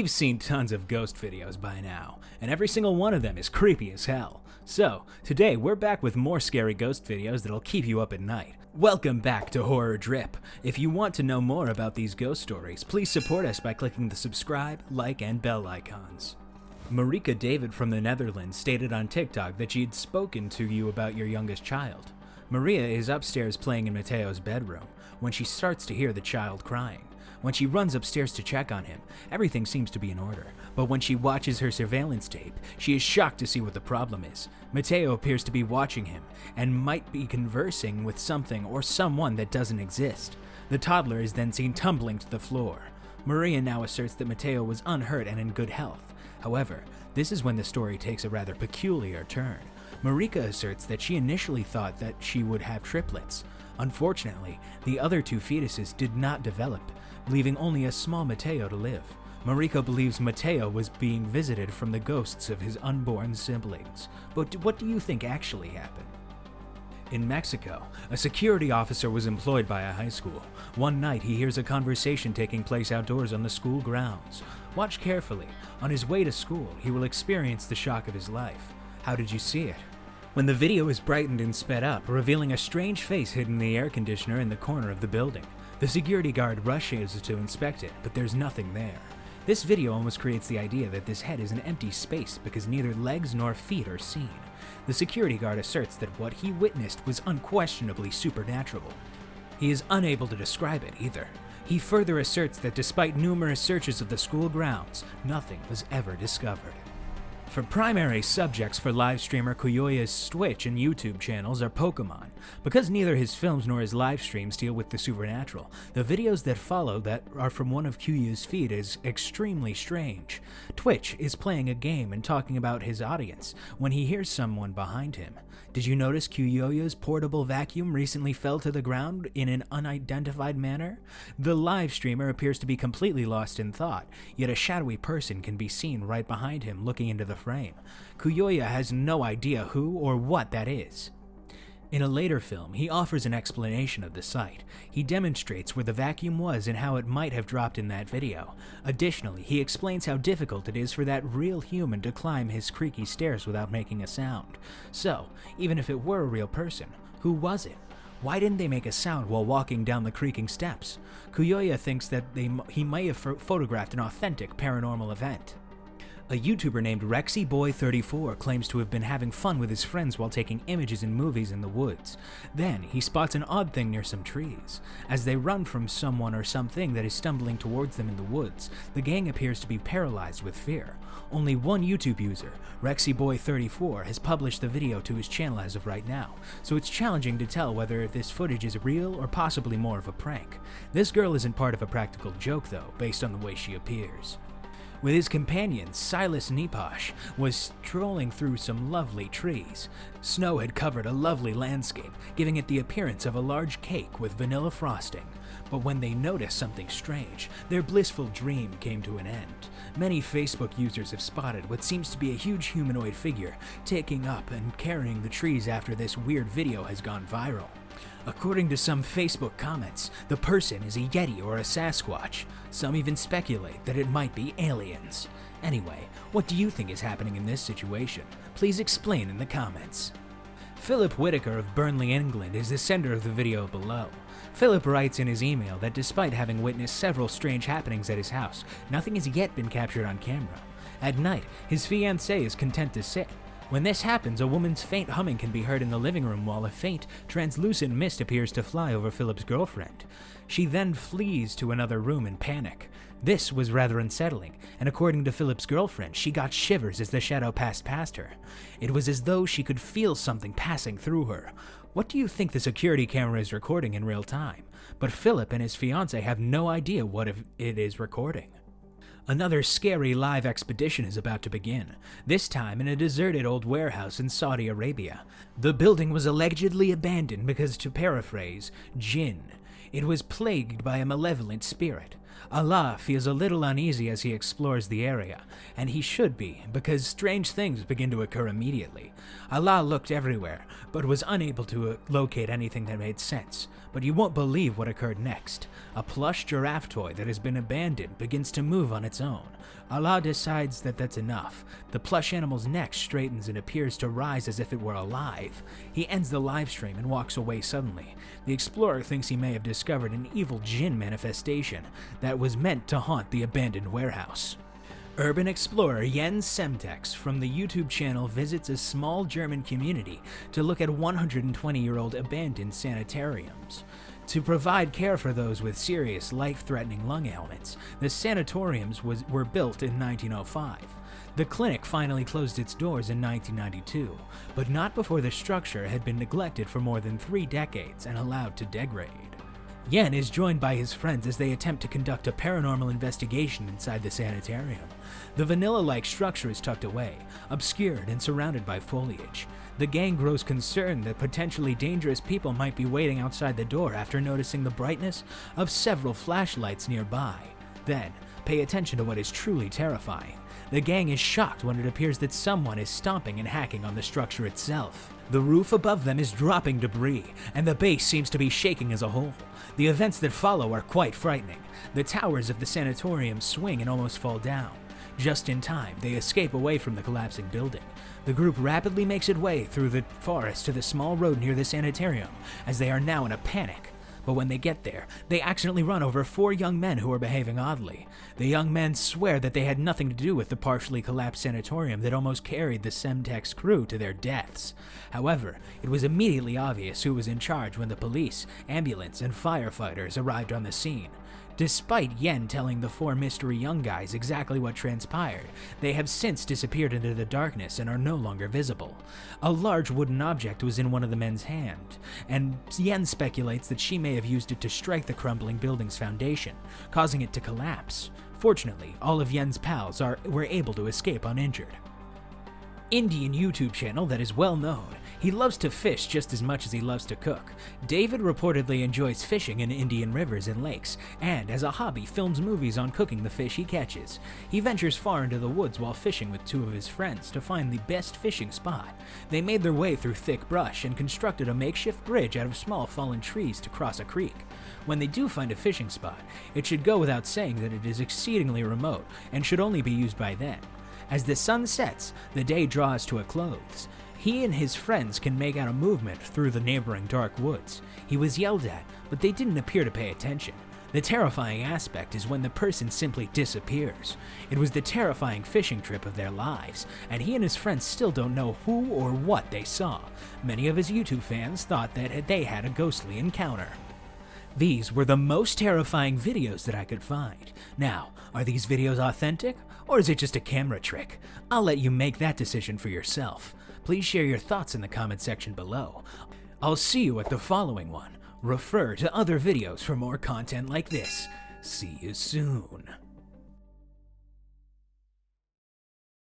You've seen tons of ghost videos by now, and every single one of them is creepy as hell. So, today we're back with more scary ghost videos that'll keep you up at night. Welcome back to Horror Drip. If you want to know more about these ghost stories, please support us by clicking the subscribe, like, and bell icons. Marika David from the Netherlands stated on TikTok that she had spoken to you about your youngest child. Maria is upstairs playing in Mateo's bedroom when she starts to hear the child crying. When she runs upstairs to check on him, everything seems to be in order, but when she watches her surveillance tape, she is shocked to see what the problem is. Mateo appears to be watching him, and might be conversing with something or someone that doesn't exist. The toddler is then seen tumbling to the floor. Maria now asserts that Mateo was unhurt and in good health. However, this is when the story takes a rather peculiar turn. Marika asserts that she initially thought that she would have triplets. Unfortunately, the other two fetuses did not develop, leaving only a small Mateo to live. Marika believes Mateo was being visited from the ghosts of his unborn siblings. But what do you think actually happened? In Mexico, a security officer was employed by a high school. One night, he hears a conversation taking place outdoors on the school grounds. Watch carefully. On his way to school, he will experience the shock of his life. How did you see it? When the video is brightened and sped up, revealing a strange face hidden in the air conditioner in the corner of the building. The security guard rushes to inspect it, but there's nothing there. This video almost creates the idea that this head is an empty space because neither legs nor feet are seen. The security guard asserts that what he witnessed was unquestionably supernatural. He is unable to describe it either. He further asserts that despite numerous searches of the school grounds, nothing was ever discovered. For primary subjects for live streamer Kuyoya's Twitch and YouTube channels are Pokemon. Because neither his films nor his live streams deal with the supernatural, the videos that follow that are from one of Kuyoya's feed is extremely strange. Twitch is playing a game and talking about his audience when he hears someone behind him. Did you notice Kuyoya's portable vacuum recently fell to the ground in an unidentified manner? The live streamer appears to be completely lost in thought, yet a shadowy person can be seen right behind him looking into the frame. Kuyoya has no idea who or what that is. In a later film, he offers an explanation of the site. He demonstrates where the vacuum was and how it might have dropped in that video. Additionally, he explains how difficult it is for that real human to climb his creaky stairs without making a sound. So, even if it were a real person, who was it? Why didn't they make a sound while walking down the creaking steps? Kuyoya thinks that he may have photographed an authentic paranormal event. A YouTuber named RexyBoy34 claims to have been having fun with his friends while taking images and movies in the woods. Then, he spots an odd thing near some trees. As they run from someone or something that is stumbling towards them in the woods, the gang appears to be paralyzed with fear. Only one YouTube user, RexyBoy34, has published the video to his channel as of right now, so it's challenging to tell whether this footage is real or possibly more of a prank. This girl isn't part of a practical joke though, based on the way she appears. With his companion, Silas Neposh was strolling through some lovely trees. Snow had covered a lovely landscape, giving it the appearance of a large cake with vanilla frosting. But when they noticed something strange, their blissful dream came to an end. Many Facebook users have spotted what seems to be a huge humanoid figure taking up and carrying the trees after this weird video has gone viral. According to some Facebook comments, the person is a Yeti or a Sasquatch. Some even speculate that it might be aliens. Anyway, what do you think is happening in this situation? Please explain in the comments. Philip Whitaker of Burnley, England is the sender of the video below. Philip writes in his email that despite having witnessed several strange happenings at his house, nothing has yet been captured on camera. At night, his fiancée is content to sit. When this happens, a woman's faint humming can be heard in the living room while a faint, translucent mist appears to fly over Philip's girlfriend. She then flees to another room in panic. This was rather unsettling, and according to Philip's girlfriend, she got shivers as the shadow passed past her. It was as though she could feel something passing through her. What do you think the security camera is recording in real time? But Philip and his fiancée have no idea what it is recording. Another scary live expedition is about to begin, this time in a deserted old warehouse in Saudi Arabia. The building was allegedly abandoned because, to paraphrase, jinn. It was plagued by a malevolent spirit. Allah feels a little uneasy as he explores the area, and he should be, because strange things begin to occur immediately. Allah looked everywhere, but was unable to locate anything that made sense. But you won't believe what occurred next. A plush giraffe toy that has been abandoned begins to move on its own. Allah decides that that's enough. The plush animal's neck straightens and appears to rise as if it were alive. He ends the live stream and walks away suddenly. The explorer thinks he may have discovered an evil jinn manifestation that was meant to haunt the abandoned warehouse. Urban explorer Jens Semtex from the YouTube channel visits a small German community to look at 120-year-old abandoned sanitariums. To provide care for those with serious, life-threatening lung ailments, the sanatoriums were built in 1905. The clinic finally closed its doors in 1992, but not before the structure had been neglected for more than 3 decades and allowed to degrade. Yen is joined by his friends as they attempt to conduct a paranormal investigation inside the sanitarium. The vanilla-like structure is tucked away, obscured and surrounded by foliage. The gang grows concerned that potentially dangerous people might be waiting outside the door after noticing the brightness of several flashlights nearby. Then, pay attention to what is truly terrifying. The gang is shocked when it appears that someone is stomping and hacking on the structure itself. The roof above them is dropping debris, and the base seems to be shaking as a whole. The events that follow are quite frightening. The towers of the sanatorium swing and almost fall down. Just in time, they escape away from the collapsing building. The group rapidly makes its way through the forest to the small road near the sanitarium, as they are now in a panic. But when they get there, they accidentally run over 4 young men who are behaving oddly. The young men swear that they had nothing to do with the partially collapsed sanatorium that almost carried the Semtex crew to their deaths. However, it was immediately obvious who was in charge when the police, ambulance, and firefighters arrived on the scene. Despite Yen telling the 4 mystery young guys exactly what transpired, they have since disappeared into the darkness and are no longer visible. A large wooden object was in one of the men's hand, and Yen speculates that she may have used it to strike the crumbling building's foundation, causing it to collapse. Fortunately, all of Yen's pals were able to escape uninjured. Indian YouTube channel that is well known. He loves to fish just as much as he loves to cook. David reportedly enjoys fishing in Indian rivers and lakes, and as a hobby films movies on cooking the fish he catches. He ventures far into the woods while fishing with 2 of his friends to find the best fishing spot. They made their way through thick brush and constructed a makeshift bridge out of small fallen trees to cross a creek. When they do find a fishing spot, it should go without saying that it is exceedingly remote and should only be used by then. As the sun sets, the day draws to a close. He and his friends can make out a movement through the neighboring dark woods. He was yelled at, but they didn't appear to pay attention. The terrifying aspect is when the person simply disappears. It was the terrifying fishing trip of their lives, and he and his friends still don't know who or what they saw. Many of his YouTube fans thought that they had a ghostly encounter. These were the most terrifying videos that I could find. Now, are these videos authentic, or is it just a camera trick? I'll let you make that decision for yourself. Please share your thoughts in the comment section below. I'll see you at the following one. Refer to other videos for more content like this. See you soon.